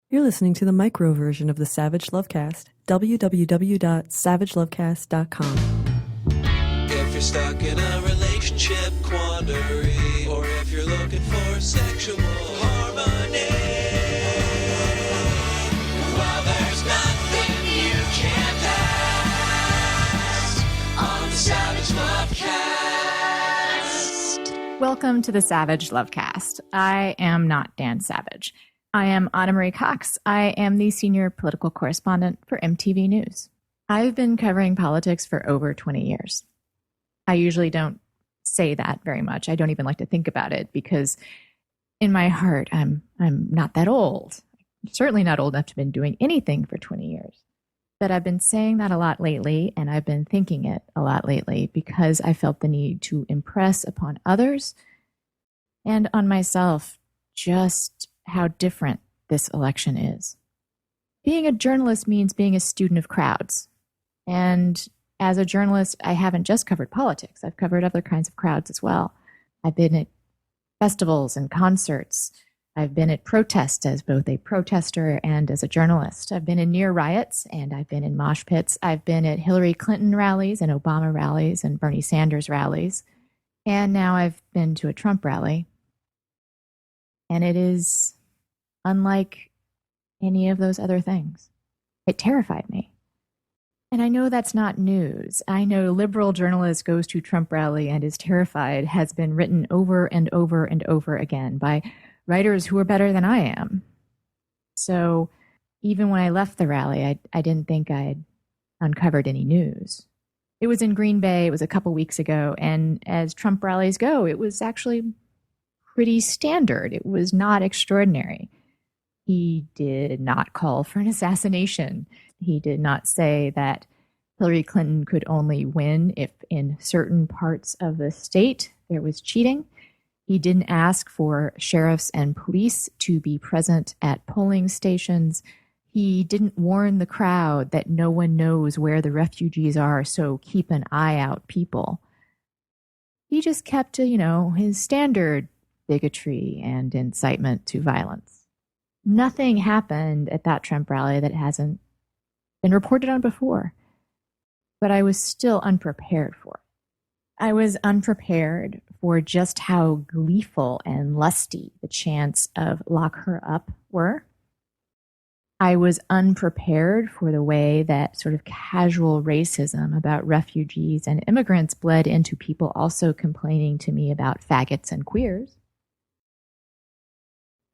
You're listening to the micro version of the Savage Lovecast. www.savagelovecast.com. If you're stuck in a relationship quandary, or if you're looking for sexual harmony, well, there's nothing you can't ask on the Savage Lovecast. Welcome to the Savage Lovecast. I am not Dan Savage. I am Ana Marie Cox. I am the senior political correspondent for MTV News. I've been covering politics for over 20 years. I usually don't say that very much. I don't even like to think about it because in my heart, I'm not that old. Certainly not old enough to have been doing anything for 20 years. But I've been saying that a lot lately, and I've been thinking it a lot lately because I felt the need to impress upon others and on myself just how different this election is. Being a journalist means being a student of crowds. And as a journalist, I haven't just covered politics. I've covered other kinds of crowds as well. I've been at festivals and concerts. I've been at protests as both a protester and as a journalist. I've been in near riots and I've been in mosh pits. I've been at Hillary Clinton rallies and Obama rallies and Bernie Sanders rallies. And now I've been to a Trump rally. And it is unlike any of those other things. It terrified me. And I know that's not news. I know liberal journalist goes to Trump rally and is terrified has been written over and over and over again by writers who are better than I am. So even when I left the rally, I didn't think I'd uncovered any news. It was in Green Bay. It was a couple weeks ago. And as Trump rallies go, it was actually pretty standard. It was not extraordinary. He did not call for an assassination. He did not say that Hillary Clinton could only win if in certain parts of the state there was cheating. He didn't ask for sheriffs and police to be present at polling stations. He didn't warn the crowd that no one knows where the refugees are, so keep an eye out, people. He just kept to, his standard bigotry and incitement to violence. Nothing happened at that Trump rally that hasn't been reported on before. But I was still unprepared for it. I was unprepared for just how gleeful and lusty the chants of lock her up were. I was unprepared for the way that sort of casual racism about refugees and immigrants bled into people also complaining to me about faggots and queers.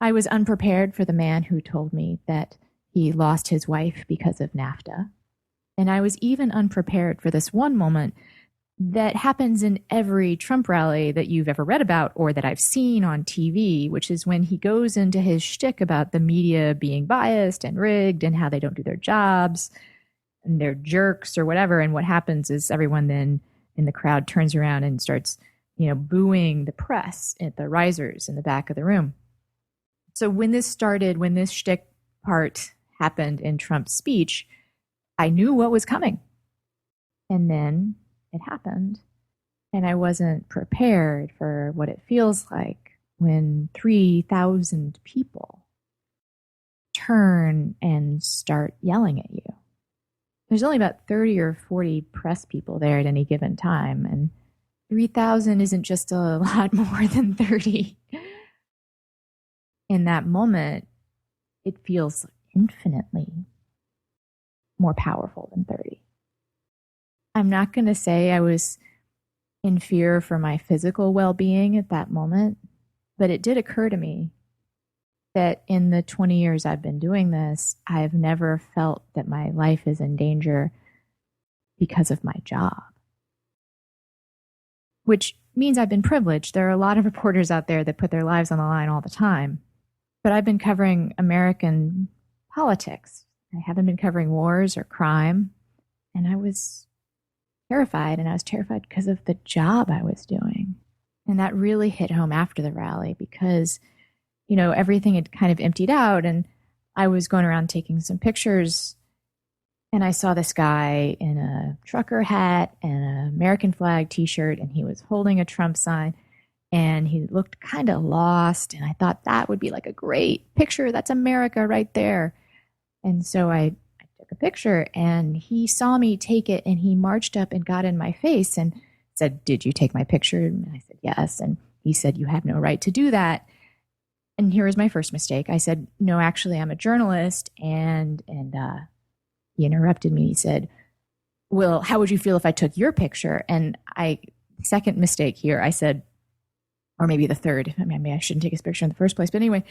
I was unprepared for the man who told me that he lost his wife because of NAFTA. And I was even unprepared for this one moment that happens in every Trump rally that you've ever read about or that I've seen on TV, which is when he goes into his shtick about the media being biased and rigged and how they don't do their jobs and they're jerks or whatever. And what happens is everyone then in the crowd turns around and starts, booing the press at the risers in the back of the room. So when this shtick part happened in Trump's speech, I knew what was coming. And then it happened. And I wasn't prepared for what it feels like when 3,000 people turn and start yelling at you. There's only about 30 or 40 press people there at any given time. And 3,000 isn't just a lot more than 30. In that moment, it feels infinitely more powerful than 30. I'm not going to say I was in fear for my physical well-being at that moment, but it did occur to me that in the 20 years I've been doing this, I've never felt that my life is in danger because of my job. Which means I've been privileged. There are a lot of reporters out there that put their lives on the line all the time. But I've been covering American politics. I haven't been covering wars or crime. And I was terrified, and I was terrified because of the job I was doing. And that really hit home after the rally because, everything had kind of emptied out, and I was going around taking some pictures, and I saw this guy in a trucker hat and an American flag t-shirt, and he was holding a Trump sign. And he looked kind of lost. And I thought that would be like a great picture. That's America right there. And so I took a picture, and he saw me take it, and he marched up and got in my face and said, "Did you take my picture?" And I said, "Yes." And he said, "You have no right to do that." And here was my first mistake. I said, "No, actually, I'm a journalist." And he interrupted me. He said, "Well, how would you feel if I took your picture?" And second mistake here, I said, or maybe the third, maybe I shouldn't take his picture in the first place. But anyway,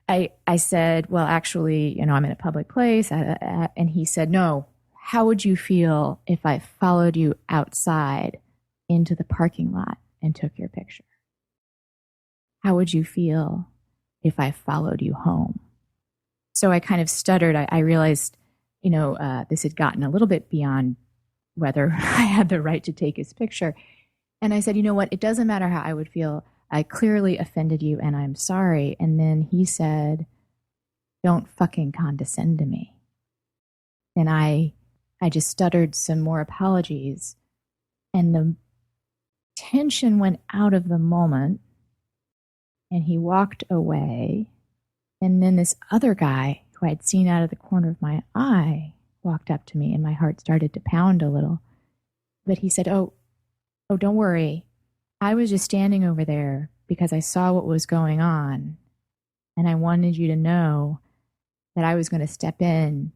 I said, "Well, actually, I'm in a public place." And he said, "No, how would you feel if I followed you outside into the parking lot and took your picture? How would you feel if I followed you home?" So I kind of stuttered. I realized, this had gotten a little bit beyond whether I had the right to take his picture. And I said, "You know what? It doesn't matter how I would feel. I clearly offended you, and I'm sorry." And then he said, "Don't fucking condescend to me." And I just stuttered some more apologies, and the tension went out of the moment, and he walked away. And then this other guy who I'd seen out of the corner of my eye walked up to me, and my heart started to pound a little. But he said, Oh, don't worry. I was just standing over there because I saw what was going on, and I wanted you to know that I was going to step in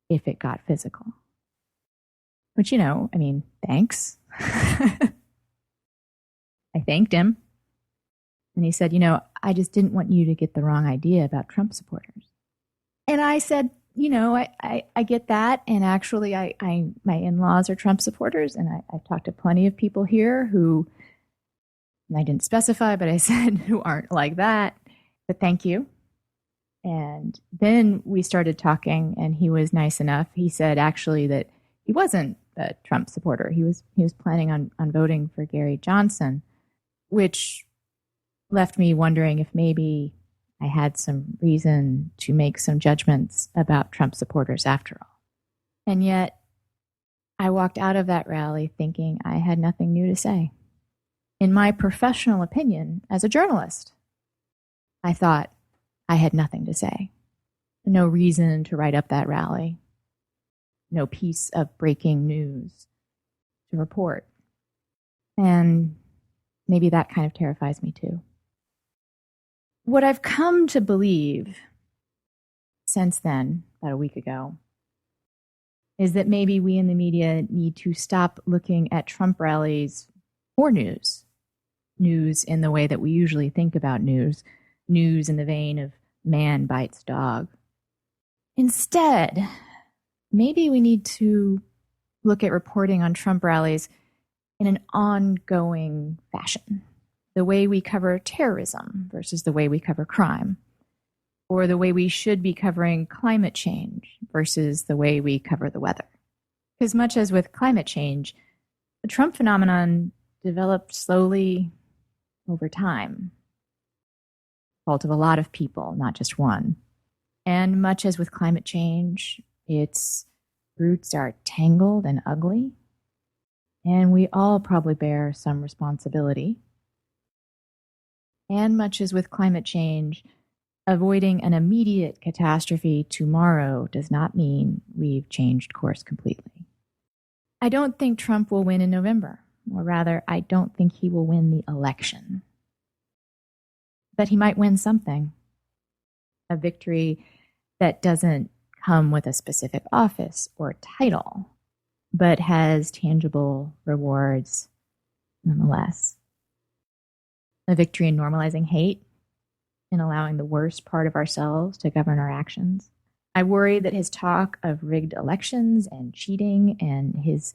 if it got physical. Which, thanks. I thanked him. And he said, "I just didn't want you to get the wrong idea about Trump supporters." And I said, I get that. And actually, my in-laws are Trump supporters. And I've talked to plenty of people here who, and I didn't specify, but I said, who aren't like that. But thank you. And then we started talking, and he was nice enough. He said actually that he wasn't a Trump supporter. He was planning on voting for Gary Johnson, which left me wondering if maybe I had some reason to make some judgments about Trump supporters after all. And yet I walked out of that rally thinking I had nothing new to say. In my professional opinion, as a journalist, I thought I had nothing to say. No reason to write up that rally. No piece of breaking news to report. And maybe that kind of terrifies me too. What I've come to believe since then, about a week ago, is that maybe we in the media need to stop looking at Trump rallies for news. News in the way that we usually think about news. News in the vein of man bites dog. Instead, maybe we need to look at reporting on Trump rallies in an ongoing fashion. The way we cover terrorism versus the way we cover crime, or the way we should be covering climate change versus the way we cover the weather. Because much as with climate change, the Trump phenomenon developed slowly over time, fault of a lot of people, not just one. And much as with climate change, its roots are tangled and ugly, and we all probably bear some responsibility. And much as with climate change, avoiding an immediate catastrophe tomorrow does not mean we've changed course completely. I don't think Trump will win in November, or rather, I don't think he will win the election. But he might win something. A victory that doesn't come with a specific office or title, but has tangible rewards nonetheless. A victory in normalizing hate, in allowing the worst part of ourselves to govern our actions. I worry that his talk of rigged elections and cheating and his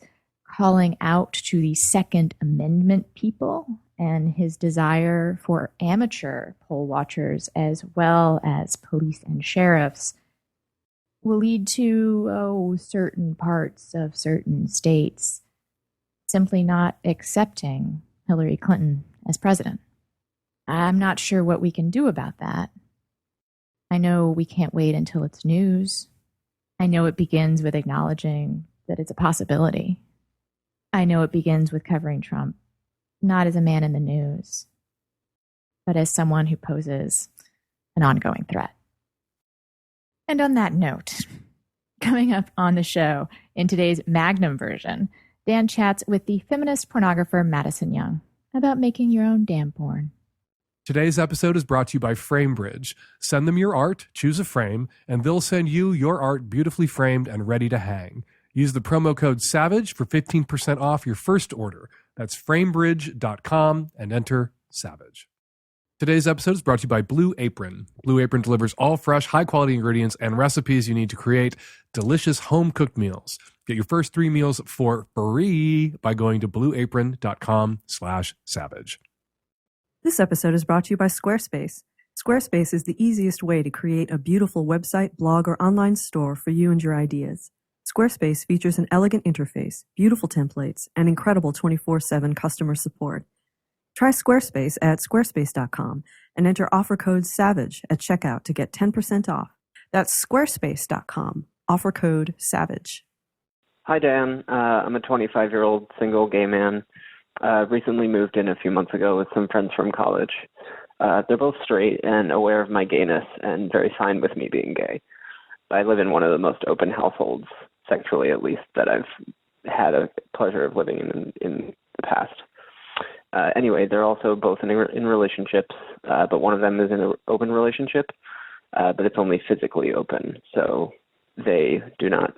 calling out to the Second Amendment people and his desire for amateur poll watchers as well as police and sheriffs will lead to certain parts of certain states simply not accepting Hillary Clinton as president. I'm not sure what we can do about that. I know we can't wait until it's news. I know it begins with acknowledging that it's a possibility. I know it begins with covering Trump, not as a man in the news, but as someone who poses an ongoing threat. And on that note, coming up on the show in today's Magnum version, Dan chats with the feminist pornographer Madison Young about making your own damn porn. Today's episode is brought to you by FrameBridge. Send them your art, choose a frame, and they'll send you your art beautifully framed and ready to hang. Use the promo code SAVAGE for 15% off your first order. That's framebridge.com and enter SAVAGE. Today's episode is brought to you by Blue Apron. Blue Apron delivers all fresh, high-quality ingredients and recipes you need to create delicious home-cooked meals. Get your first 3 meals for free by going to blueapron.com/savage. This episode is brought to you by Squarespace. Squarespace is the easiest way to create a beautiful website, blog, or online store for you and your ideas. Squarespace features an elegant interface, beautiful templates, and incredible 24/7 customer support. Try Squarespace at squarespace.com and enter offer code SAVAGE at checkout to get 10% off. That's squarespace.com, offer code SAVAGE. Hi, Dan. I'm a 25-year-old single gay man. Recently moved in a few months ago with some friends from college. They're both straight and aware of my gayness and very fine with me being gay. I live in one of the most open households, sexually at least, that I've had a pleasure of living in the past. Anyway, they're also both in relationships, but one of them is in an open relationship, but it's only physically open, so they do not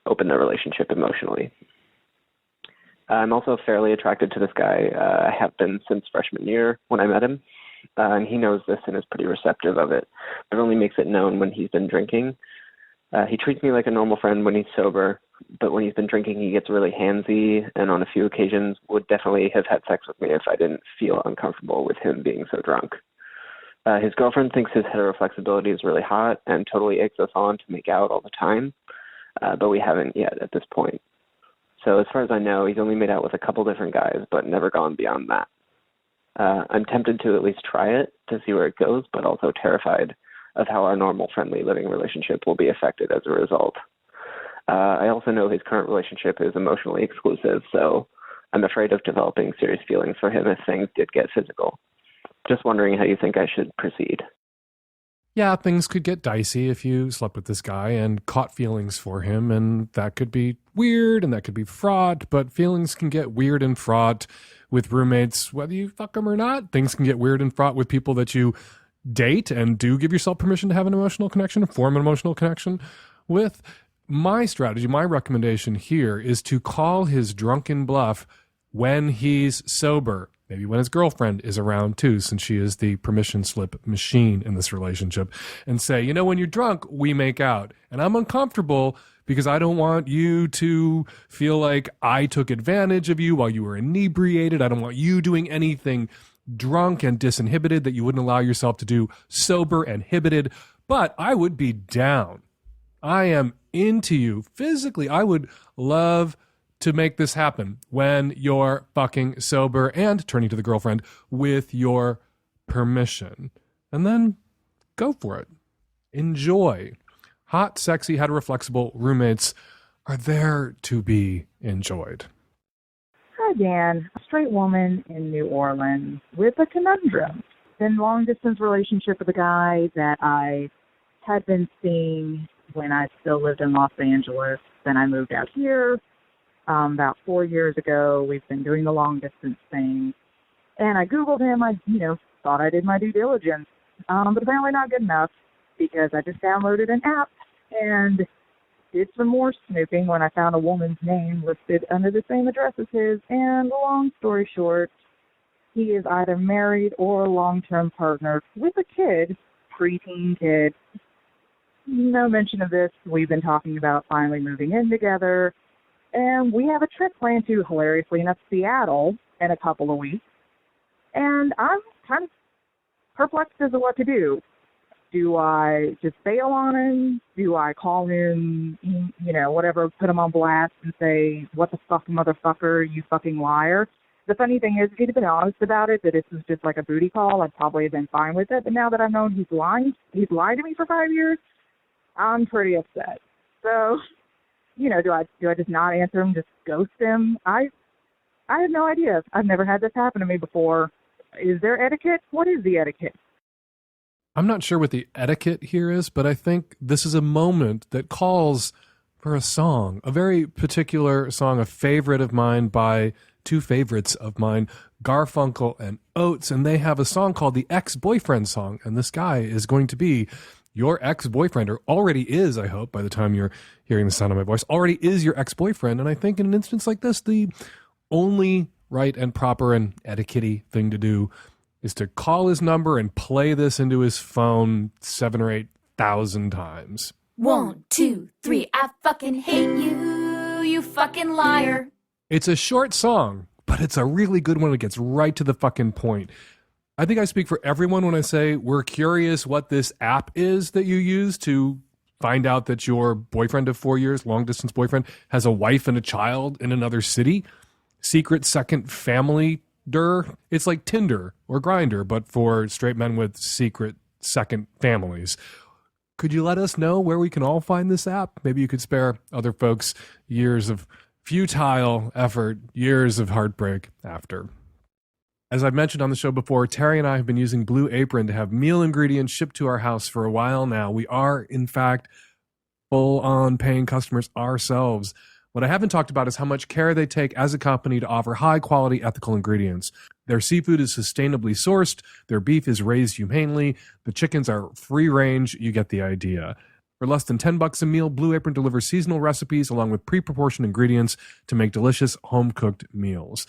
open their relationship emotionally. I'm also fairly attracted to this guy. I have been since freshman year when I met him, and he knows this and is pretty receptive of it, but only makes it known when he's been drinking. He treats me like a normal friend when he's sober, but when he's been drinking, he gets really handsy, and on a few occasions would definitely have had sex with me if I didn't feel uncomfortable with him being so drunk. His girlfriend thinks his heteroflexibility is really hot and totally eggs us on to make out all the time, but we haven't yet at this point. So as far as I know, he's only made out with a couple different guys, but never gone beyond that. I'm tempted to at least try it to see where it goes, but also terrified of how our normal friendly living relationship will be affected as a result. I also know his current relationship is emotionally exclusive, so I'm afraid of developing serious feelings for him if things did get physical. Just wondering how you think I should proceed. Yeah, things could get dicey if you slept with this guy and caught feelings for him, and that could be weird and that could be fraught, but feelings can get weird and fraught with roommates, whether you fuck them or not. Things can get weird and fraught with people that you date and do give yourself permission to have an emotional connection, form an emotional connection with. My strategy, my recommendation here is to call his drunken bluff when he's sober. Maybe when his girlfriend is around too, since she is the permission slip machine in this relationship, and say, you know, when you're drunk, we make out. And I'm uncomfortable because I don't want you to feel like I took advantage of you while you were inebriated. I don't want you doing anything drunk and disinhibited that you wouldn't allow yourself to do sober and inhibited. But I would be down. I am into you physically. I would love to make this happen when you're fucking sober and, turning to the girlfriend, with your permission. And then go for it. Enjoy. Hot, sexy, heteroflexible roommates are there to be enjoyed. Hi, Dan. A straight woman in New Orleans with a conundrum. Been long distance relationship with a guy that I had been seeing when I still lived in Los Angeles. Then I moved out here about 4 years ago. We've been doing the long distance thing. And I Googled him. I, thought I did my due diligence. But apparently not good enough because I just downloaded an app and did some more snooping when I found a woman's name listed under the same address as his. And long story short, he is either married or a long-term partner with a kid, preteen kid. No mention of this. We've been talking about finally moving in together. And we have a trip planned to, hilariously enough, Seattle in a couple of weeks. And I'm kind of perplexed as to what to do. Do I just bail on him? Do I call him, whatever, put him on blast and say, what the fuck, motherfucker, you fucking liar? The funny thing is, if he'd been honest about it, that this was just like a booty call, I'd probably have been fine with it. But now that I've known he's lied to me for 5 years, I'm pretty upset. So, do I just not answer him, just ghost him? I have no idea. I've never had this happen to me before. Is there etiquette? What is the etiquette? I'm not sure what the etiquette here is, but I think this is a moment that calls for a song, a very particular song, a favorite of mine by two favorites of mine, Garfunkel and Oates, and they have a song called the Ex-Boyfriend Song, and this guy is going to be your ex-boyfriend, or already is, I hope, by the time you're hearing the sound of my voice, already is your ex-boyfriend, and I think in an instance like this, the only right and proper and etiquette-y thing to do is to call his number and play this into his phone 7,000 or 8,000 times. 1, 2, 3, I fucking hate you, you fucking liar. It's a short song, but it's a really good one. It gets right to the fucking point. I think I speak for everyone when I say we're curious what this app is that you use to find out that your boyfriend of 4 years, long-distance boyfriend, has a wife and a child in another city. Secret second family. It's like Tinder or Grindr, but for straight men with secret second families. Could you let us know where we can all find this app? Maybe you could spare other folks years of futile effort, years of heartbreak after. As I've mentioned on the show before, Terry and I have been using Blue Apron to have meal ingredients shipped to our house for a while now. We are, in fact, full-on paying customers ourselves. What I haven't talked about is how much care they take as a company to offer high-quality, ethical ingredients. Their seafood is sustainably sourced. Their beef is raised humanely. The chickens are free-range. You get the idea. For less than $10 a meal, Blue Apron delivers seasonal recipes along with pre-proportioned ingredients to make delicious home-cooked meals.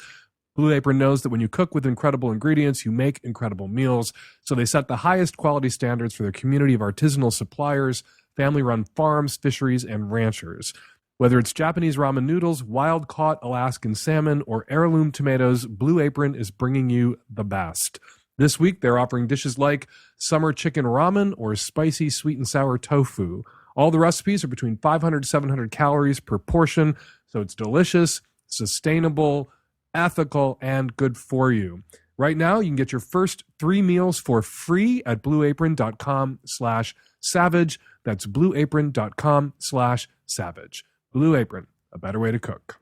Blue Apron knows that when you cook with incredible ingredients, you make incredible meals. So they set the highest quality standards for their community of artisanal suppliers, family-run farms, fisheries, and ranchers. Whether it's Japanese ramen noodles, wild-caught Alaskan salmon, or heirloom tomatoes, Blue Apron is bringing you the best. This week, they're offering dishes like summer chicken ramen or spicy sweet and sour tofu. All the recipes are between 500 to 700 calories per portion, so it's delicious, sustainable, ethical, and good for you. Right now, you can get your first 3 meals for free at blueapron.com/savage. That's blueapron.com/savage. Blue Apron, a better way to cook.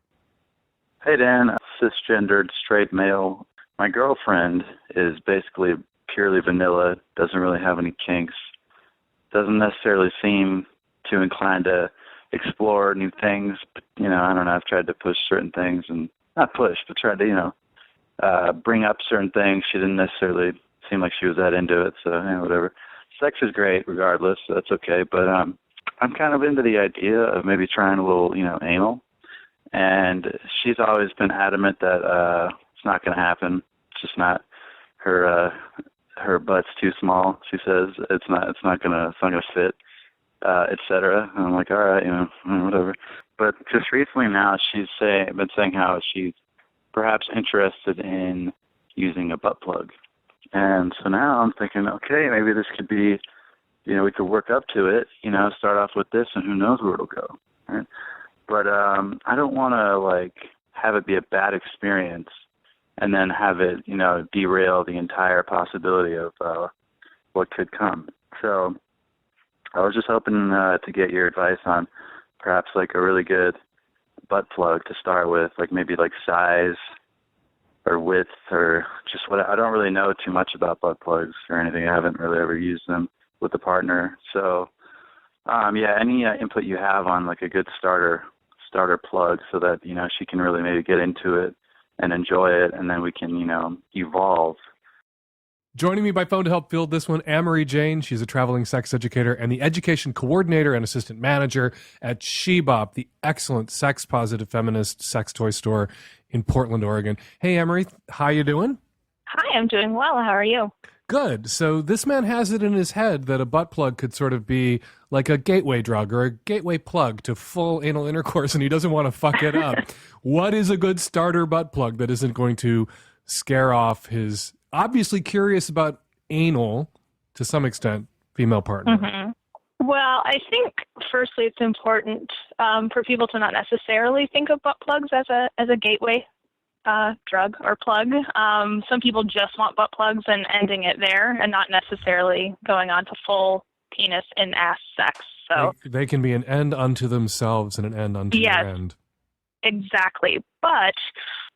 Hey, Dan, cisgendered straight male. My girlfriend is basically purely vanilla, doesn't really have any kinks, doesn't necessarily seem too inclined to explore new things. But, I don't know, I've tried to push certain things and not push, but tried to, bring up certain things. She didn't necessarily seem like she was that into it, so, whatever. Sex is great regardless, so that's okay, but I'm kind of into the idea of maybe trying a little, anal. And she's always been adamant that it's not going to happen. It's just not her butt's too small. She says it's not gonna fit, etc. And I'm like, all right, whatever. But just recently now, she's been saying how she's perhaps interested in using a butt plug. And so now I'm thinking, okay, maybe this could be, we could work up to it, start off with this and who knows where it'll go, right? But I don't want to, have it be a bad experience and then have it, derail the entire possibility of what could come. So I was just hoping to get your advice on perhaps, a really good butt plug to start with, maybe size or width or just what. I don't really know too much about butt plugs or anything. I haven't really ever used them with a partner. So, any input you have on a good starter plug so that, she can really maybe get into it and enjoy it, and then we can, evolve. Joining me by phone to help field this one, Ana Marie Jane. She's a traveling sex educator and the education coordinator and assistant manager at Shebop, the excellent sex-positive feminist sex toy store in Portland, Oregon. Hey, Ana Marie, how you doing? Hi, I'm doing well. How are you? Good. So this man has it in his head that a butt plug could sort of be like a gateway drug or a gateway plug to full anal intercourse, and he doesn't want to fuck it up. What is a good starter butt plug that isn't going to scare off his obviously curious about anal, to some extent, female partner? Mm-hmm. Well, I think firstly it's important for people to not necessarily think of butt plugs as a gateway drug or plug. Some people just want butt plugs and ending it there and not necessarily going on to full penis and ass sex. So they can be an end unto themselves and an end unto their end. exactly, but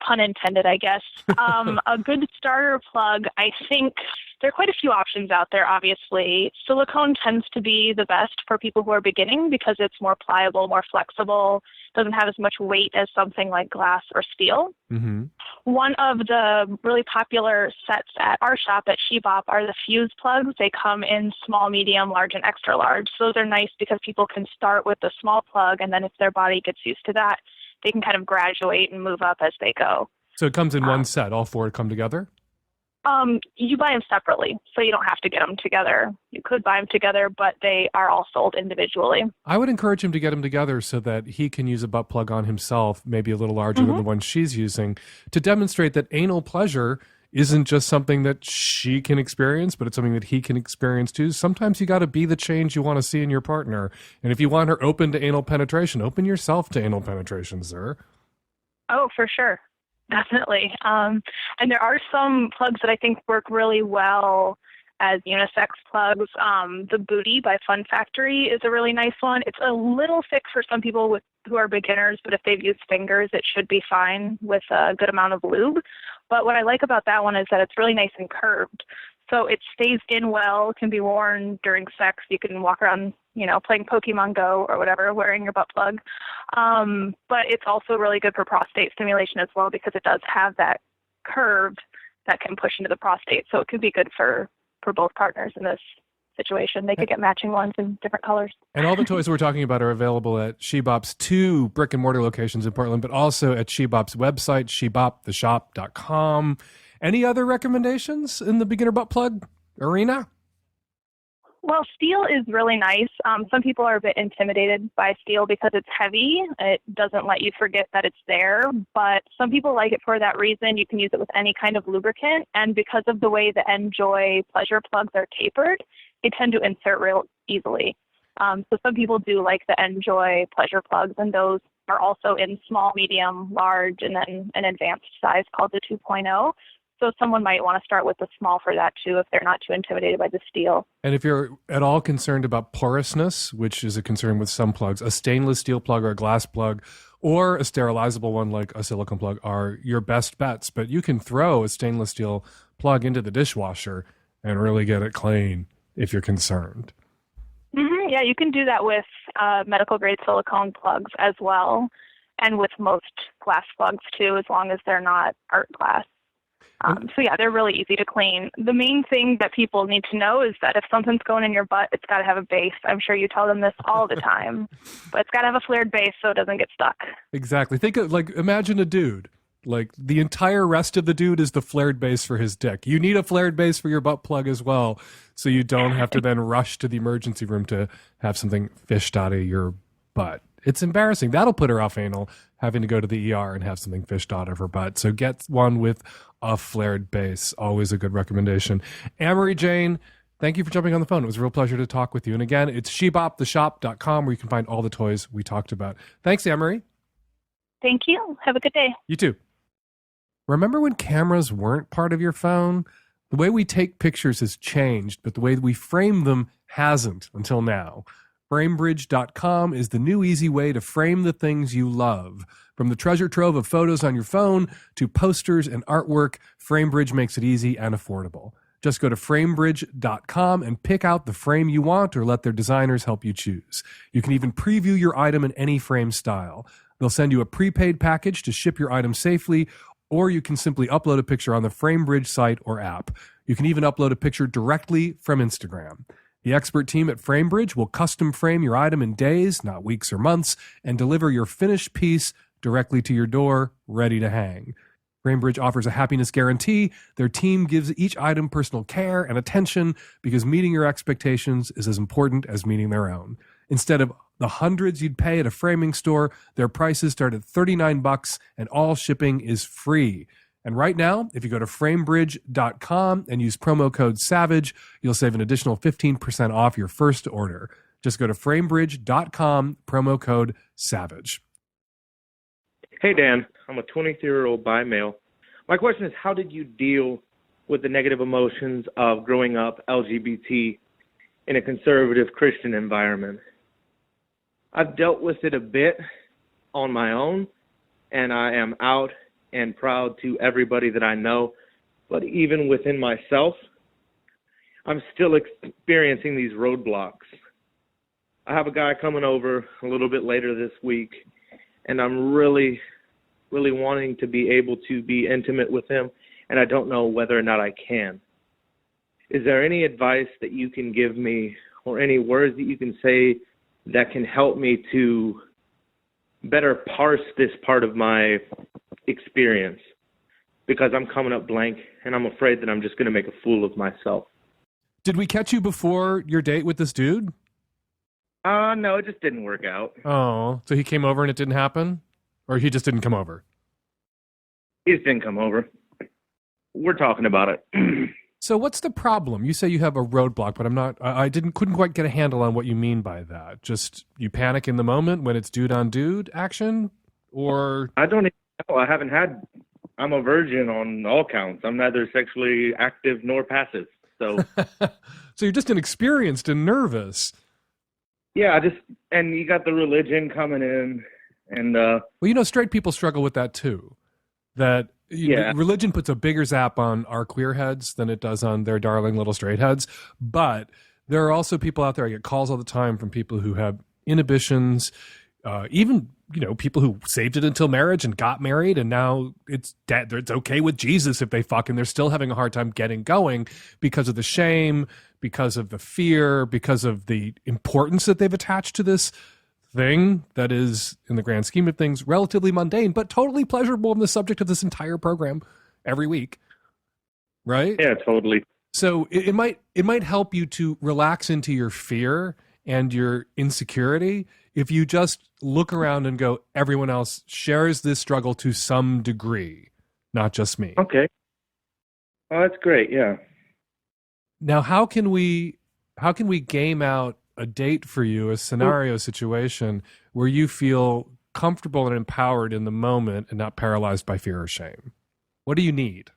pun intended, I guess. A good starter plug, I think there are quite a few options out there, obviously. Silicone tends to be the best for people who are beginning because it's more pliable, more flexible, doesn't have as much weight as something like glass or steel. Mm-hmm. One of the really popular sets at our shop at Shebop are the fuse plugs. They come in small, medium, large, and extra large. So those are nice because people can start with the small plug, and then if their body gets used to that, they can kind of graduate and move up as they go. So it comes in one set, all four come together? You buy them separately, so you don't have to get them together. You could buy them together, but they are all sold individually. I would encourage him to get them together so that he can use a butt plug on himself, maybe a little larger than the one she's using, to demonstrate that anal pleasure isn't just something that she can experience, but it's something that he can experience too. Sometimes you got to be the change you want to see in your partner. And if you want her open to anal penetration, open yourself to anal penetration, sir. Oh, for sure. Definitely. And there are some plugs that I think work really well as unisex plugs. The Booty by Fun Factory is a really nice one. It's a little thick for some people who are beginners, but if they've used fingers, it should be fine with a good amount of lube. But what I like about that one is that it's really nice and curved. So it stays in well, can be worn during sex. You can walk around, playing Pokemon Go or whatever, wearing your butt plug. But it's also really good for prostate stimulation as well because it does have that curve that can push into the prostate. So it could be good for both partners in this situation. They could get matching ones in different colors. And all the toys we're talking about are available at Shebop's 2 brick and mortar locations in Portland, but also at Shebop's website, sheboptheshop.com. Any other recommendations in the beginner butt plug arena? Well, steel is really nice. Some people are a bit intimidated by steel because it's heavy. It doesn't let you forget that it's there, but some people like it for that reason. You can use it with any kind of lubricant, and because of the way the Enjoy pleasure plugs are tapered, they tend to insert real easily. So some people do like the Enjoy pleasure plugs, and those are also in small, medium, large, and then an advanced size called the 2.0. So someone might want to start with the small for that too if they're not too intimidated by the steel. And if you're at all concerned about porousness, which is a concern with some plugs, a stainless steel plug or a glass plug or a sterilizable one like a silicone plug are your best bets. But you can throw a stainless steel plug into the dishwasher and really get it clean if you're concerned. Mm-hmm. Yeah, you can do that with medical grade silicone plugs as well, and with most glass plugs too, as long as they're not art glass. So yeah, they're really easy to clean. The main thing that people need to know is that if something's going in your butt, it's got to have a base. I'm sure you tell them this all the time, but it's got to have a flared base so it doesn't get stuck. Exactly. Think of, imagine a dude. Like, the entire rest of the dude is the flared base for his dick. You need a flared base for your butt plug as well, so you don't have to then rush to the emergency room to have something fished out of your butt. It's embarrassing. That'll put her off anal, having to go to the ER and have something fished out of her butt. So get one with a flared base. Always a good recommendation. Ana Marie Jane, thank you for jumping on the phone. It was a real pleasure to talk with you. And again, it's sheboptheshop.com where you can find all the toys we talked about. Thanks, Ana Marie. Thank you. Have a good day. You too. Remember when cameras weren't part of your phone? The way we take pictures has changed, but the way we frame them hasn't until now. Framebridge.com is the new easy way to frame the things you love. From the treasure trove of photos on your phone to posters and artwork, Framebridge makes it easy and affordable. Just go to framebridge.com and pick out the frame you want or let their designers help you choose. You can even preview your item in any frame style. They'll send you a prepaid package to ship your item safely, or you can simply upload a picture on the Framebridge site or app. You can even upload a picture directly from Instagram. The expert team at Framebridge will custom frame your item in days, not weeks or months, and deliver your finished piece directly to your door, ready to hang. Framebridge offers a happiness guarantee. Their team gives each item personal care and attention because meeting your expectations is as important as meeting their own. Instead of the hundreds you'd pay at a framing store, their prices start at $39 and all shipping is free. And right now, if you go to framebridge.com and use promo code SAVAGE, you'll save an additional 15% off your first order. Just go to framebridge.com, promo code SAVAGE. Hey, Dan. I'm a 23-year-old bi male. My question is, how did you deal with the negative emotions of growing up LGBT in a conservative Christian environment? I've dealt with it a bit on my own, and I am out and proud to everybody that I know. But even within myself, I'm still experiencing these roadblocks. I have a guy coming over a little bit later this week, and I'm really wanting to be able to be intimate with him, and I don't know whether or not I can. Is there any advice that you can give me or any words that you can say that can help me to better parse this part of my experience? Because I'm coming up blank, and I'm afraid that I'm just going to make a fool of myself. Did we catch you before your date with this dude? No, it just didn't work out. Oh, so he came over and it didn't happen? Or he just didn't come over? He just didn't come over. We're talking about it. So what's the problem? You say you have a roadblock, but I couldn't quite get a handle on what you mean by that. Just you panic in the moment when it's dude on dude action? Or I don't even know. I'm a virgin on all counts. I'm neither sexually active nor passive. So So you're just inexperienced and nervous. Yeah, and you got the religion coming in, and well, straight people struggle with that too. That religion puts a bigger zap on our queer heads than it does on their darling little straight heads. But there are also people out there. I get calls all the time from people who have inhibitions, even people who saved it until marriage and got married, and now it's okay with Jesus if they fuck, and they're still having a hard time getting going because of the shame, because of the fear, because of the importance that they've attached to this thing that is, in the grand scheme of things, relatively mundane, but totally pleasurable and the subject of this entire program every week. Right? Yeah, totally. So it might help you to relax into your fear and your insecurity if you just look around and go, everyone else shares this struggle to some degree, not just me. Okay. Oh, that's great. Yeah. Now, how can we game out a date for you, a scenario situation where you feel comfortable and empowered in the moment and not paralyzed by fear or shame? What do you need?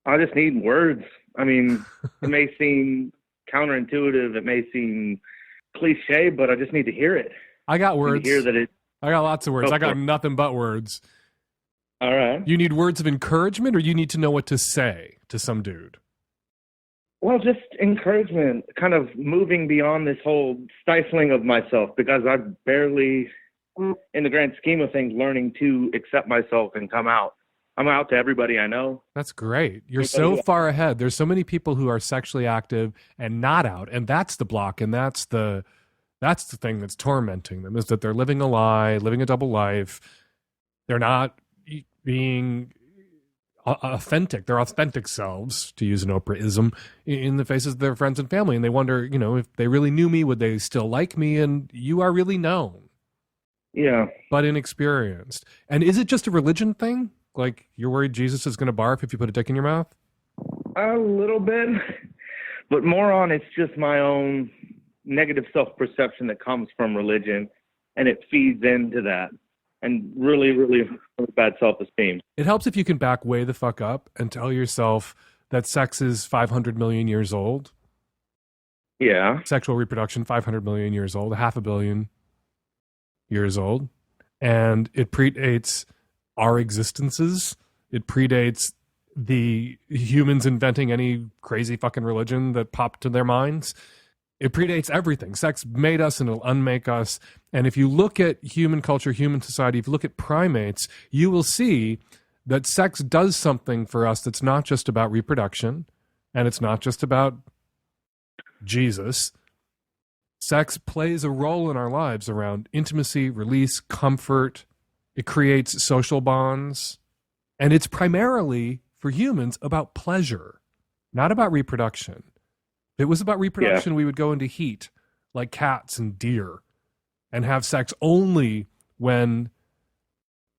I just need words. I mean, it may seem counterintuitive, it may seem cliche, but I just need to hear it. I got words. I got lots of words. I got nothing but words. All right. You need words of encouragement, or you need to know what to say to some dude? Well, just encouragement, kind of moving beyond this whole stifling of myself, because I'm barely, in the grand scheme of things, learning to accept myself and come out. I'm out to everybody I know. That's great. You're so far ahead. There's so many people who are sexually active and not out, and that's the block, and that's the thing that's tormenting them, is that they're living a lie, living a double life. They're not being authentic, their authentic selves, to use an Oprah-ism, in the faces of their friends and family. And they wonder, if they really knew me, would they still like me? And you are really known. Yeah. But inexperienced. And is it just a religion thing? Like, you're worried Jesus is going to barf if you put a dick in your mouth? A little bit. But more on, it's just my own negative self-perception that comes from religion, and it feeds into that. And really, really bad self-esteem. It helps if you can back way the fuck up and tell yourself that sex is 500 million years old. Yeah. Sexual reproduction, 500 million years old, 500 million years old. And it predates our existences. It predates the humans inventing any crazy fucking religion that popped to their minds. It predates everything. Sex made us and it'll unmake us. And if you look at human culture, human society, if you look at primates, you will see that sex does something for us that's not just about reproduction, and it's not just about Jesus. Sex plays a role in our lives around intimacy, release, comfort. It creates social bonds. And it's primarily, for humans, about pleasure, not about reproduction. If it was about reproduction, we would go into heat like cats and deer and have sex only when,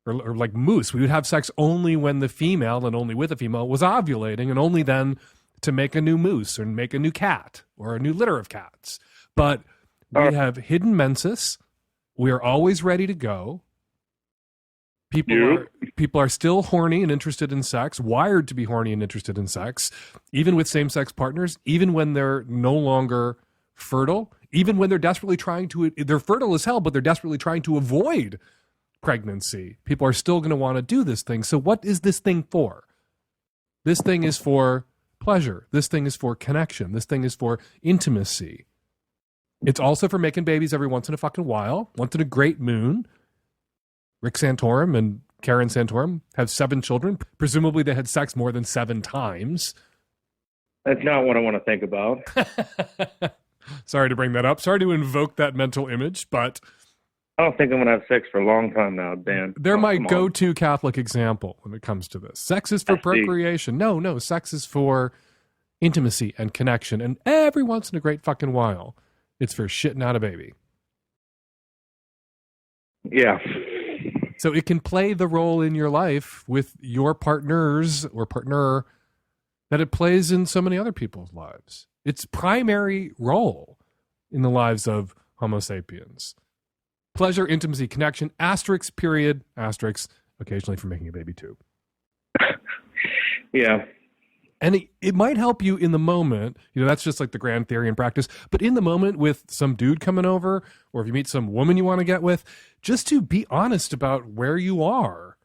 or like moose, we would have sex only when the female, and only with the female, was ovulating, and only then to make a new moose or make a new cat or a new litter of cats. But we have hidden menses. We are always ready to go. People are still horny and interested in sex, wired to be horny and interested in sex, even with same-sex partners, even when they're no longer fertile, even when they're desperately they're fertile as hell, but they're desperately trying to avoid pregnancy. People are still going to want to do this thing. So what is this thing for? This thing is for pleasure. This thing is for connection. This thing is for intimacy. It's also for making babies every once in a fucking while, once in a great moon. Rick Santorum and Karen Santorum have 7 children. Presumably they had sex more than 7 times. That's not what I want to think about. Sorry to bring that up. Sorry to invoke that mental image, but I don't think I'm going to have sex for a long time now, Dan. They're my go-to Catholic example when it comes to this. Sex is for procreation. No, sex is for intimacy and connection. And every once in a great fucking while, it's for shitting out a baby. Yeah. So it can play the role in your life with your partners or partner that it plays in so many other people's lives. Its primary role in the lives of Homo sapiens. Pleasure, intimacy, connection, asterisk, period, asterisk, occasionally for making a baby too. Yeah. And it might help you in the moment. You know, that's just like the grand theory in practice. But in the moment with some dude coming over, or if you meet some woman you want to get with, just to be honest about where you are.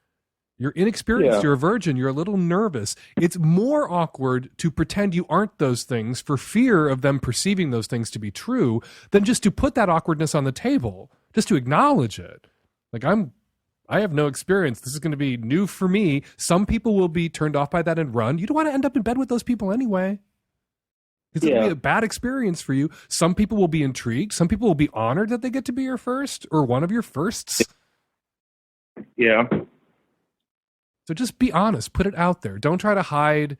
You're inexperienced, You're a virgin, you're a little nervous. It's more awkward to pretend you aren't those things for fear of them perceiving those things to be true than just to put that awkwardness on the table, just to acknowledge it. Like, I have no experience. This is going to be new for me. Some people will be turned off by that and run. You don't want to end up in bed with those people anyway. It's going to be a bad experience for you. Some people will be intrigued. Some people will be honored that they get to be your first or one of your firsts. Yeah. So just be honest. Put it out there. Don't try to hide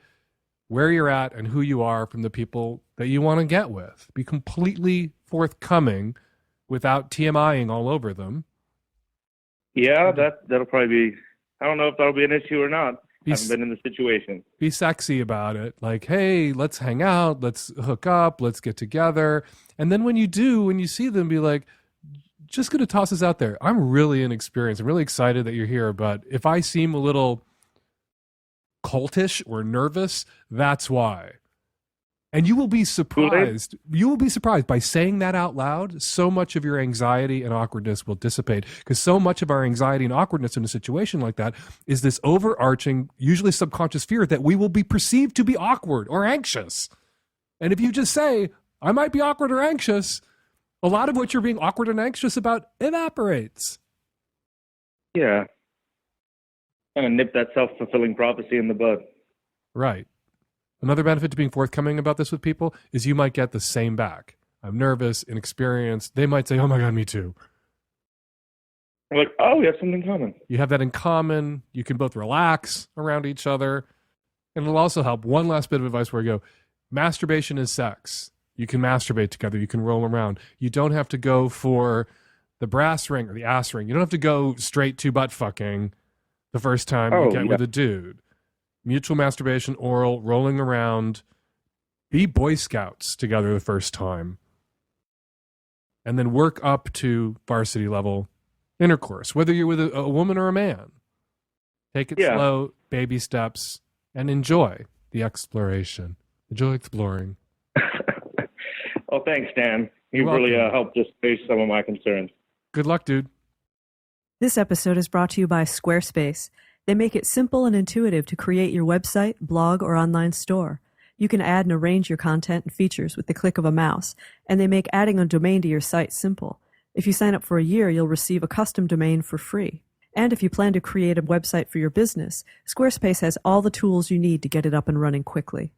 where you're at and who you are from the people that you want to get with. Be completely forthcoming without TMIing all over them. Yeah, that'll probably be, I don't know if that'll be an issue or not. I haven't been in the situation. Be sexy about it. Like, hey, let's hang out. Let's hook up. Let's get together. And then when you do, when you see them, be like, just going to toss this out there. I'm really inexperienced. I'm really excited that you're here. But if I seem a little cultish or nervous, that's why. And you will be surprised. You will be surprised by saying that out loud. So much of your anxiety and awkwardness will dissipate, because so much of our anxiety and awkwardness in a situation like that is this overarching, usually subconscious fear that we will be perceived to be awkward or anxious. And if you just say, I might be awkward or anxious, a lot of what you're being awkward and anxious about evaporates. Yeah. Kind of nip that self-fulfilling prophecy in the bud. Right. Another benefit to being forthcoming about this with people is you might get the same back. I'm nervous, inexperienced. They might say, oh my God, me too. I'm like, oh, we have something in common. You have that in common. You can both relax around each other. And it'll also help. One last bit of advice where I go, masturbation is sex. You can masturbate together. You can roll around. You don't have to go for the brass ring or the ass ring. You don't have to go straight to butt fucking the first time you get with a dude. Mutual masturbation, oral, rolling around. Be Boy Scouts together the first time. And then work up to varsity level intercourse, whether you're with a woman or a man. Take it slow, baby steps, and enjoy the exploration. Enjoy exploring. Well, thanks, Dan. You're You've really helped just face some of my concerns. Good luck, dude. This episode is brought to you by Squarespace. They make it simple and intuitive to create your website, blog, or online store. You can add and arrange your content and features with the click of a mouse, and they make adding a domain to your site simple. If you sign up for a year, you'll receive a custom domain for free. And if you plan to create a website for your business, Squarespace has all the tools you need to get it up and running quickly.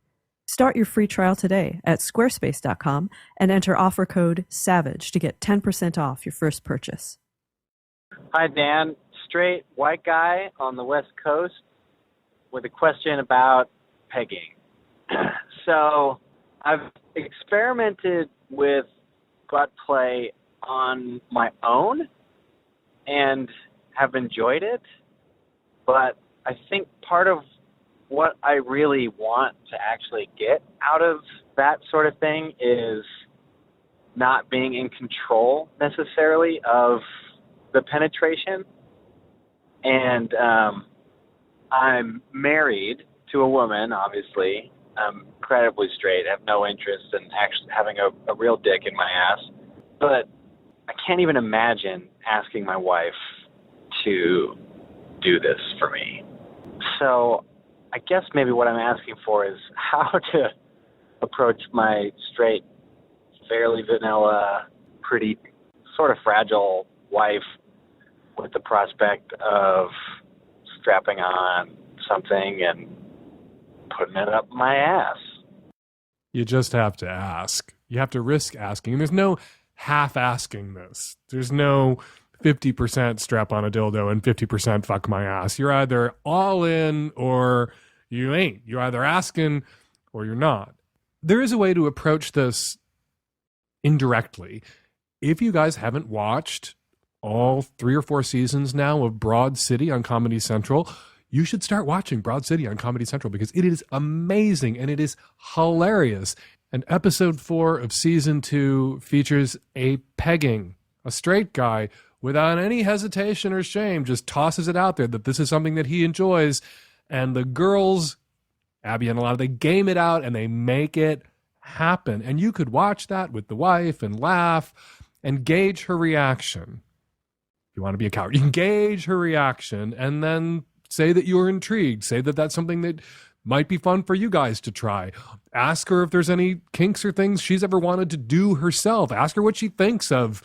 Start your free trial today at squarespace.com and enter offer code SAVAGE to get 10% off your first purchase. Hi, Dan. Straight white guy on the West Coast with a question about pegging. So I've experimented with butt play on my own and have enjoyed it, but I think part of what I really want to actually get out of that sort of thing is not being in control necessarily of the penetration. And I'm married to a woman, obviously. I'm incredibly straight, have no interest in actually having a real dick in my ass. But I can't even imagine asking my wife to do this for me. So I guess maybe what I'm asking for is how to approach my straight, fairly vanilla, pretty sort of fragile wife with the prospect of strapping on something and putting it up my ass. You just have to ask. You have to risk asking. There's no half asking this. There's no 50% strap on a dildo and 50% fuck my ass. You're either all in or you ain't. You're either asking or you're not. There is a way to approach this indirectly. If you guys haven't watched all 3 or 4 seasons now of Broad City on Comedy Central, you should start watching Broad City on Comedy Central because it is amazing and it is hilarious. And episode 4 of season 2 features a pegging. A straight guy, without any hesitation or shame, just tosses it out there that this is something that he enjoys. And the girls, Abby and Alana, they game it out and they make it happen. And you could watch that with the wife and laugh and gauge her reaction. If you want to be a coward, you can gauge her reaction and then say that you're intrigued. Say that that's something that might be fun for you guys to try. Ask her if there's any kinks or things she's ever wanted to do herself. Ask her what she thinks of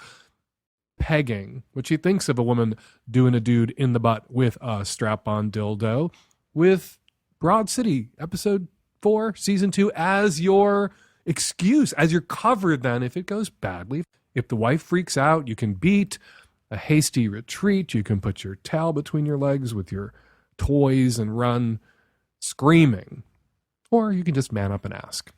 pegging, what she thinks of a woman doing a dude in the butt with a strap-on dildo, with Broad City, episode 4, season 2, as your excuse, as your cover then if it goes badly. If the wife freaks out, you can beat a hasty retreat. You can put your towel between your legs with your toys and run screaming. Or you can just man up and ask.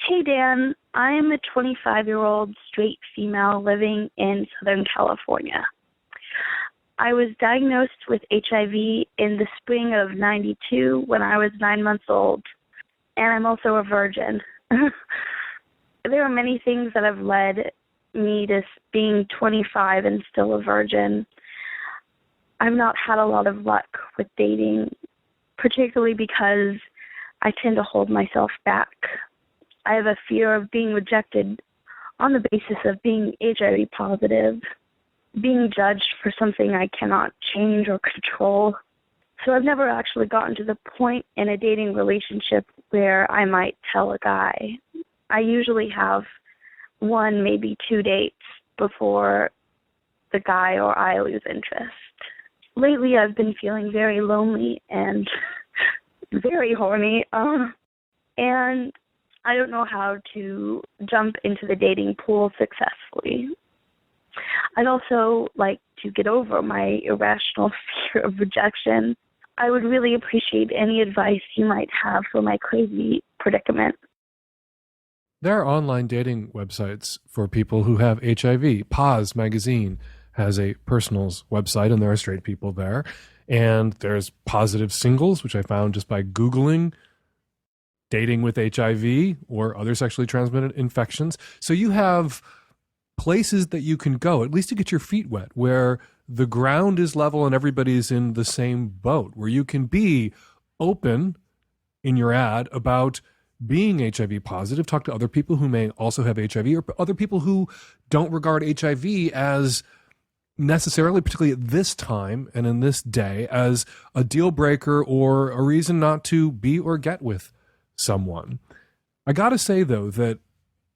Hey, Dan. I'm a 25-year-old straight female living in Southern California. I was diagnosed with HIV in the spring of '92 when I was 9 months old, and I'm also a virgin. There are many things that have led me to being 25 and still a virgin. I've not had a lot of luck with dating, particularly because I tend to hold myself back. I have a fear of being rejected on the basis of being HIV positive, being judged for something I cannot change or control. So I've never actually gotten to the point in a dating relationship where I might tell a guy. I usually have 1, maybe 2 dates before the guy or I lose interest. Lately, I've been feeling very lonely and very horny, and I don't know how to jump into the dating pool successfully. I'd also like to get over my irrational fear of rejection. I would really appreciate any advice you might have for my crazy predicament. There are online dating websites for people who have HIV. Pause Magazine has a personals website, and there are straight people there. And there's Positive Singles, which I found just by Googling dating with HIV or other sexually transmitted infections. So you have places that you can go, at least to get your feet wet, where the ground is level and everybody's in the same boat, where you can be open in your ad about being HIV positive, talk to other people who may also have HIV or other people who don't regard HIV as necessarily, particularly at this time and in this day, as a deal breaker or a reason not to be or get with someone. I got to say, though, that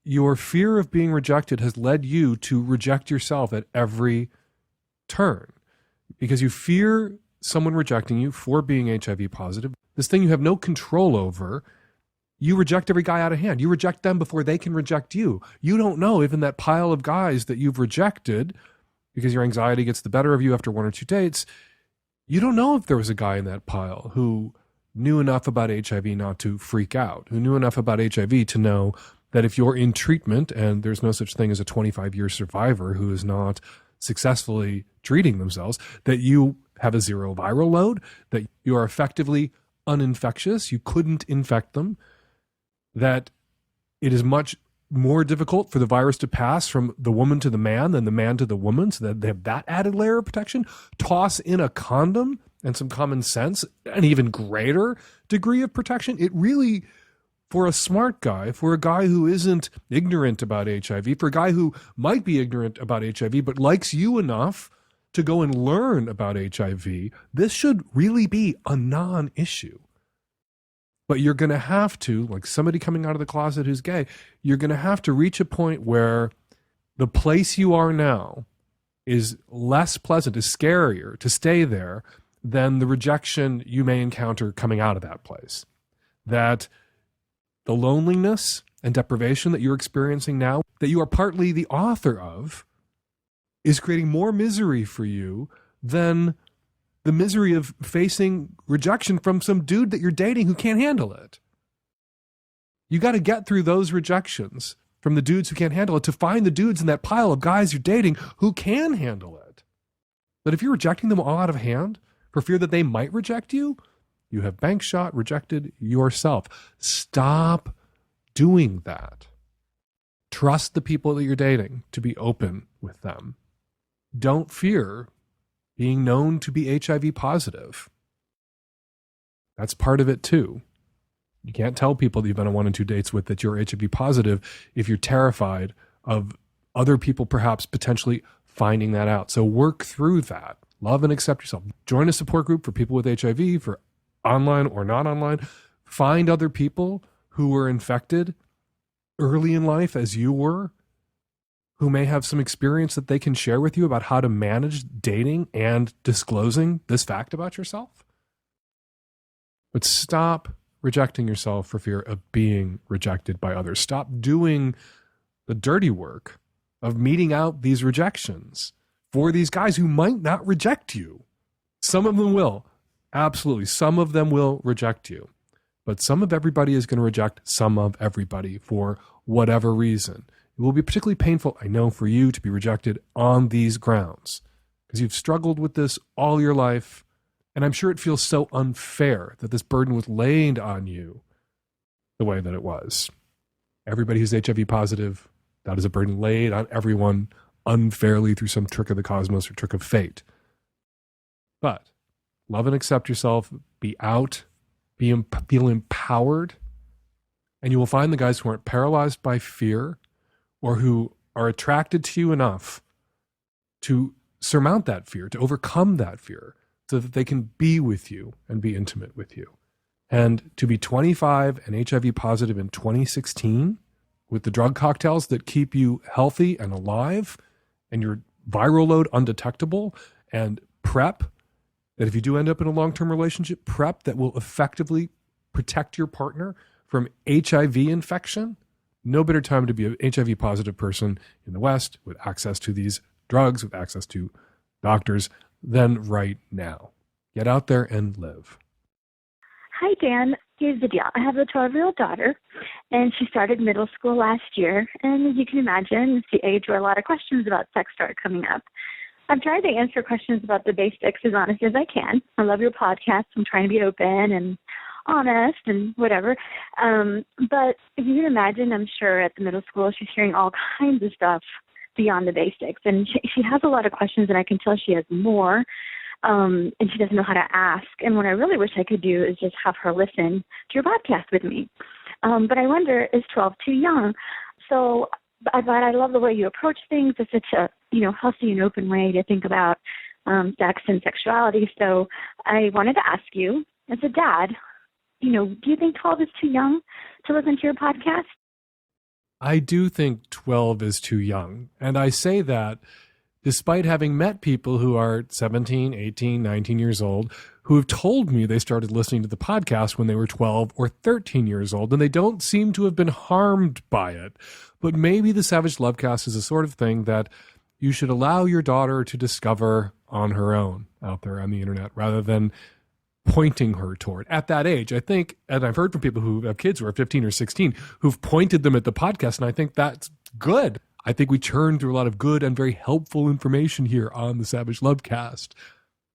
your fear of being rejected has led you to reject yourself at every turn because you fear someone rejecting you for being HIV positive. This thing you have no control over. You reject every guy out of hand. You reject them before they can reject you. You don't know if in that pile of guys that you've rejected, because your anxiety gets the better of you after 1 or 2 dates, you don't know if there was a guy in that pile who knew enough about HIV not to freak out, who knew enough about HIV to know that if you're in treatment and there's no such thing as a 25-year survivor who is not successfully treating themselves, that you have a 0 viral load, that you are effectively uninfectious, you couldn't infect them, that it is much more difficult for the virus to pass from the woman to the man than the man to the woman, so that they have that added layer of protection. Toss in a condom and some common sense, an even greater degree of protection. It really, for a smart guy, for a guy who isn't ignorant about HIV, for a guy who might be ignorant about HIV but likes you enough to go and learn about HIV, this should really be a non-issue. But you're going to have to, like somebody coming out of the closet who's gay, you're going to have to reach a point where the place you are now is less pleasant, is scarier to stay there than the rejection you may encounter coming out of that place. That the loneliness and deprivation that you're experiencing now, that you are partly the author of, is creating more misery for you than the misery of facing rejection from some dude that you're dating who can't handle it. You got to get through those rejections from the dudes who can't handle it to find the dudes in that pile of guys you're dating who can handle it. But if you're rejecting them all out of hand for fear that they might reject you, you have bank shot rejected yourself. Stop doing that. Trust the people that you're dating to be open with them. Don't fear being known to be HIV positive. That's part of it too. You can't tell people that you've been on 1 and 2 dates with that you're HIV positive if you're terrified of other people perhaps potentially finding that out. So work through that. Love and accept yourself. Join a support group for people with HIV, for online or not online. Find other people who were infected early in life as you were, who may have some experience that they can share with you about how to manage dating and disclosing this fact about yourself. But stop rejecting yourself for fear of being rejected by others. Stop doing the dirty work of meeting out these rejections for these guys who might not reject you. Some of them will. Absolutely. Some of them will reject you. But some of everybody is going to reject some of everybody for whatever reason. It will be particularly painful, I know, for you to be rejected on these grounds because you've struggled with this all your life. And I'm sure it feels so unfair that this burden was laid on you the way that it was. Everybody who's HIV positive, that is a burden laid on everyone unfairly through some trick of the cosmos or trick of fate. But love and accept yourself, be out, feel empowered, and you will find the guys who aren't paralyzed by fear or who are attracted to you enough to surmount that fear, to overcome that fear, so that they can be with you and be intimate with you. And to be 25 and HIV positive in 2016 with the drug cocktails that keep you healthy and alive and your viral load undetectable, and PrEP, that if you do end up in a long-term relationship, PrEP that will effectively protect your partner from HIV infection. No better time to be an HIV positive person in the West with access to these drugs, with access to doctors, than right now. Get out there and live. Hi, Dan. Here's the deal. I have a 12-year-old daughter, and she started middle school last year. And as you can imagine, it's the age where a lot of questions about sex start coming up. I've tried to answer questions about the basics as honest as I can. I love your podcast. I'm trying to be open and honest and whatever. But if you can imagine, I'm sure at the middle school she's hearing all kinds of stuff beyond the basics. And she has a lot of questions, and I can tell she has more. And she doesn't know how to ask. And what I really wish I could do is just have her listen to your podcast with me. But I wonder, is 12 too young? So but I love the way you approach things. It's such a, healthy and open way to think about sex and sexuality. So I wanted to ask you, as a dad, do you think 12 is too young to listen to your podcast? I do think 12 is too young. And I say that despite having met people who are 17, 18, 19 years old who have told me they started listening to the podcast when they were 12 or 13 years old, and they don't seem to have been harmed by it. But maybe the Savage Lovecast is the sort of thing that you should allow your daughter to discover on her own out there on the internet rather than pointing her toward. At that age, I think, and I've heard from people who have kids who are 15 or 16 who've pointed them at the podcast, and I think that's good. I think we churn through a lot of good and very helpful information here on the Savage Lovecast.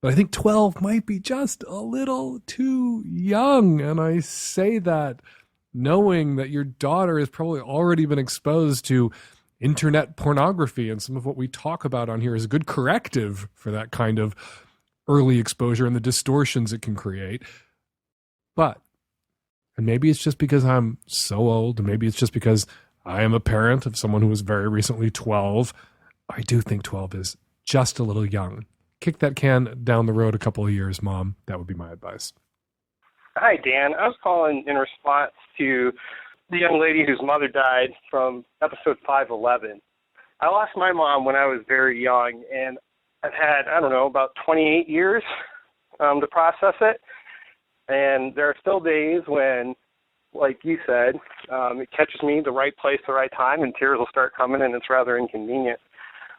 But I think 12 might be just a little too young. And I say that knowing that your daughter has probably already been exposed to internet pornography, and some of what we talk about on here is a good corrective for that kind of early exposure and the distortions it can create. But, and maybe it's just because I'm so old, and maybe it's just because I am a parent of someone who was very recently 12. I do think 12 is just a little young. kick that can down the road a couple of years, Mom. That would be my advice. Hi, Dan. I was calling in response to the young lady whose mother died from episode 511. I lost my mom when I was very young, and I've had, about 28 years to process it. And there are still days when, like you said, it catches me the right place, the right time, and tears will start coming, and it's rather inconvenient.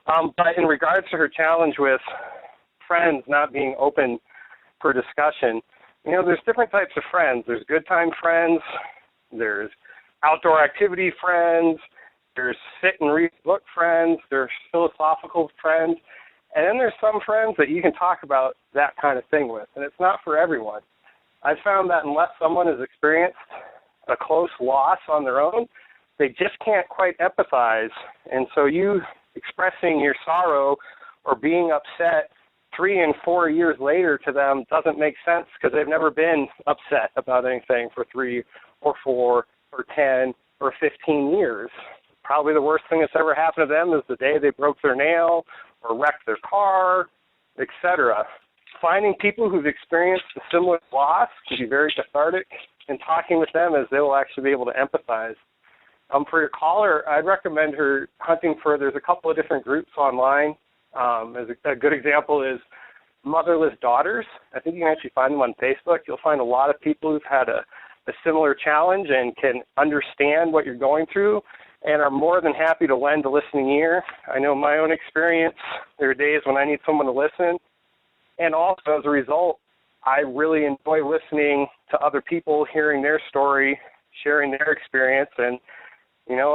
But in regards to her challenge with friends not being open for discussion, there's different types of friends. There's good time friends. There's outdoor activity friends. There's sit and read book friends. There's philosophical friends. And then there's some friends that you can talk about that kind of thing with. And it's not for everyone. I've found that unless someone has experienced a close loss on their own, they just can't quite empathize. And so you expressing your sorrow or being upset 3 and 4 years later to them doesn't make sense because they've never been upset about anything for 3 or 4 or 10 or 15 years. Probably the worst thing that's ever happened to them is the day they broke their nail or wrecked their car, etc. Finding people who've experienced a similar loss can be very cathartic, and talking with them as they will actually be able to empathize. For your caller, I'd recommend her hunting for, there's a couple of different groups online. As a good example is Motherless Daughters. I think you can actually find them on Facebook. You'll find a lot of people who've had a similar challenge and can understand what you're going through and are more than happy to lend a listening ear. I know my own experience. There are days when I need someone to listen. And also, as a result, I really enjoy listening to other people, hearing their story, sharing their experience. And,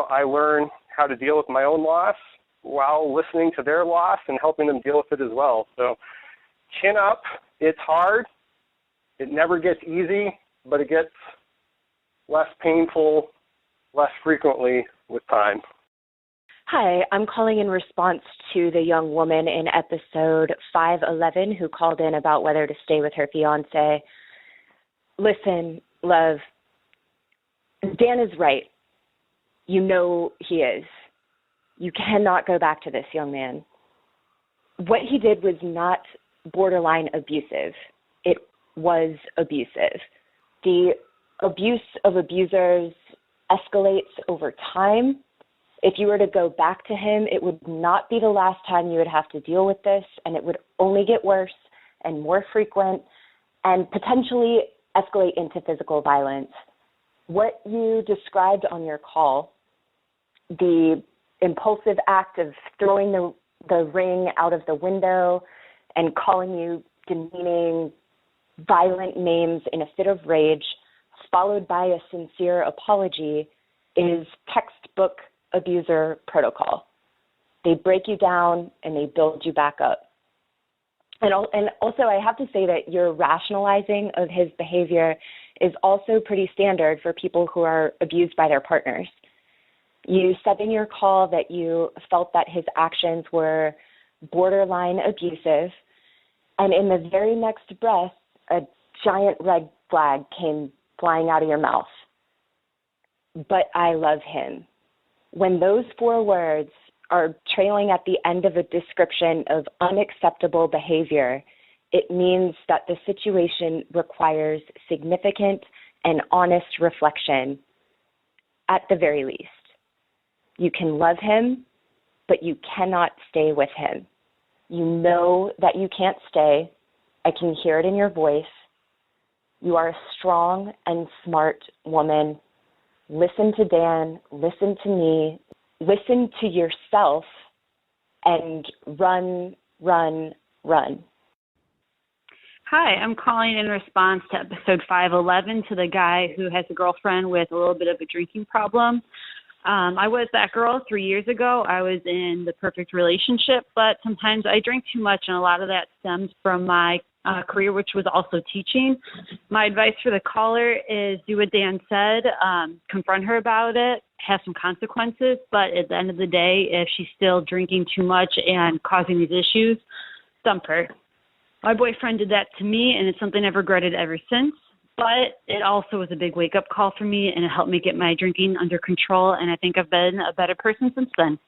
I learn how to deal with my own loss while listening to their loss and helping them deal with it as well. So chin up. It's hard. It never gets easy, but it gets less painful, less frequently with time. Hi, I'm calling in response to the young woman in episode 511 who called in about whether to stay with her fiance. Listen, love, Dan is right. You know he is. You cannot go back to this young man. What he did was not borderline abusive. It was abusive. The abuse of abusers escalates over time. If you were to go back to him, it would not be the last time you would have to deal with this, and it would only get worse and more frequent and potentially escalate into physical violence. What you described on your call, the impulsive act of throwing the ring out of the window and calling you demeaning, violent names in a fit of rage, followed by a sincere apology, is textbook abuser protocol. They break you down and they build you back up. And also, I have to say that your rationalizing of his behavior is also pretty standard for people who are abused by their partners. You said in your call that you felt that his actions were borderline abusive, and in the very next breath, a giant red flag came flying out of your mouth. But I love him. When those 4 words are trailing at the end of a description of unacceptable behavior, it means that the situation requires significant and honest reflection, at the very least. You can love him, but you cannot stay with him. You know that you can't stay. I can hear it in your voice. You are a strong and smart woman. Listen to Dan, listen to me, listen to yourself, and run, run, run. Hi, I'm calling in response to episode 511 to the guy who has a girlfriend with a little bit of a drinking problem. I was that girl 3 years ago. I was in the perfect relationship, but sometimes I drink too much, and a lot of that stems from my career, which was also teaching. My advice for the caller is do what Dan said, confront her about it, have some consequences, but at the end of the day, if she's still drinking too much and causing these issues, dump her. My boyfriend did that to me, and it's something I've regretted ever since. But it also was a big wake-up call for me, and it helped me get my drinking under control, and I think I've been a better person since then.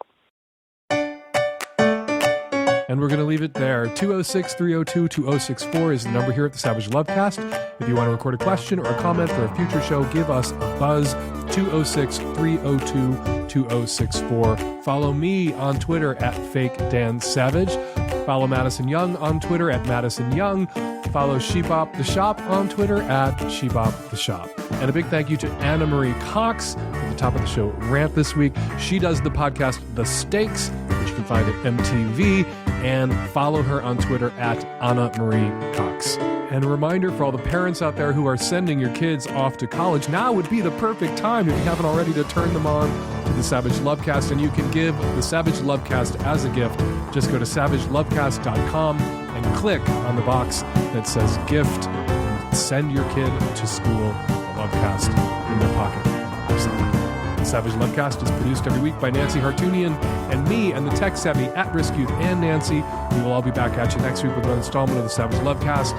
And we're going to leave it there. 206-302-2064 is the number here at the Savage Lovecast. If you want to record a question or a comment for a future show, give us a buzz. 206-302-2064. Follow me on Twitter at FakeDanSavage. Follow Madison Young on Twitter at Madison Young. Follow Shebop the Shop on Twitter at Shebop the Shop. And a big thank you to Ana Marie Cox at the top of the show rant this week. She does the podcast The Stakes, which you can find at MTV, and follow her on Twitter at Ana Marie Cox. And a reminder for all the parents out there who are sending your kids off to college, now would be the perfect time, if you haven't already, to turn them on to the Savage Lovecast. And you can give the Savage Lovecast as a gift. Just go to savagelovecast.com and click on the box that says gift and send your kid to school a Lovecast in their pocket. The Savage Lovecast is produced every week by Nancy Hartunian and me and the tech-savvy at-risk youth and Nancy. We will all be back at you next week with another installment of the Savage Lovecast.